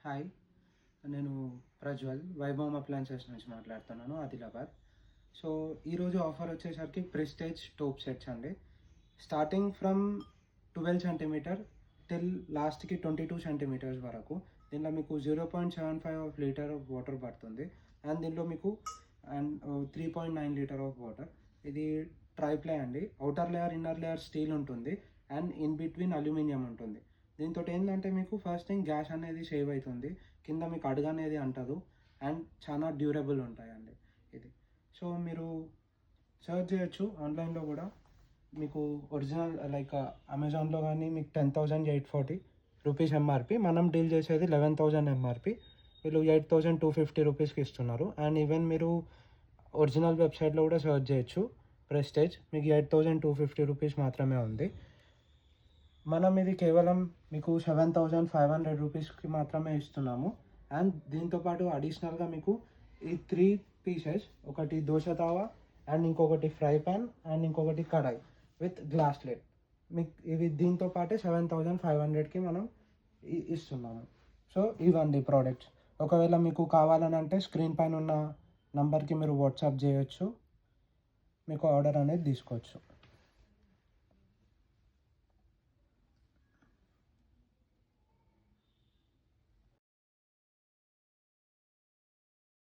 Hi, నేను ప్రజ్వల్ వైభవం appliances నుంచి మాట్లాడుతున్నాను, ఆదిలాబాద్. సో ఈరోజు ఆఫర్ వచ్చేసరికి ప్రెస్టేజ్ టోప్ సెట్స్ అండి. స్టార్టింగ్ ఫ్రమ్ 12 సెంటీమీటర్ టిల్ లాస్ట్కి 22 సెంటీమీటర్స్ వరకు. దీనిలో మీకు 0.75 ఆఫ్ లీటర్ ఆఫ్ వాటర్ పడుతుంది. అండ్ దీనిలో మీకు 3.9 లీటర్ ఆఫ్ వాటర్. ఇది ట్రైప్లై అండి. Outer layer, inner layer steel ఉంటుంది అండ్ ఇన్ బిట్వీన్ అల్యూమినియం ఉంటుంది. దీంతో ఏంటంటే మీకు ఫస్ట్ థింగ్ గ్యాస్ అనేది సేవ్ అవుతుంది, కింద మీకు అడుగు అనేది అంటదు అండ్ చాలా డ్యూరబుల్ ఉంటాయండి ఇది. సో మీరు సర్చ్ చేయొచ్చు ఆన్లైన్లో కూడా. మీకు ఒరిజినల్ లైక్ అమెజాన్లో కానీ మీకు 10,840 రూపీస్ ఎంఆర్పి, మనం డీల్ చేసేది 11,000 ఎంఆర్పి. వీళ్ళు 8,250 రూపీస్కి ఇస్తున్నారు. అండ్ ఈవెన్ మీరు ఒరిజినల్ వెబ్సైట్లో కూడా సర్చ్ చేయొచ్చు, ప్రెస్టేజ్ మీకు 8,250 రూపీస్ మాత్రమే ఉంది. మనం ఇది కేవలం మీకు 7,500 రూపీస్కి మాత్రమే ఇస్తున్నాము. అండ్ దీంతోపాటు అడిషనల్గా మీకు ఈ 3 పీసెస్, ఒకటి దోశ తావా అండ్ ఇంకొకటి ఫ్రై ప్యాన్ అండ్ ఇంకొకటి కడాయి విత్ గ్లాస్ ప్లేట్, మీకు ఇవి దీంతో పాటే 7,500కి మనం ఇస్తున్నాము. సో ఇవండి ప్రోడక్ట్స్. ఒకవేళ మీకు కావాలని అంటే స్క్రీన్ పైన ఉన్న నంబర్కి మీరు వాట్సాప్ చేయొచ్చు, మీకు ఆర్డర్ అనేది తీసుకోవచ్చు.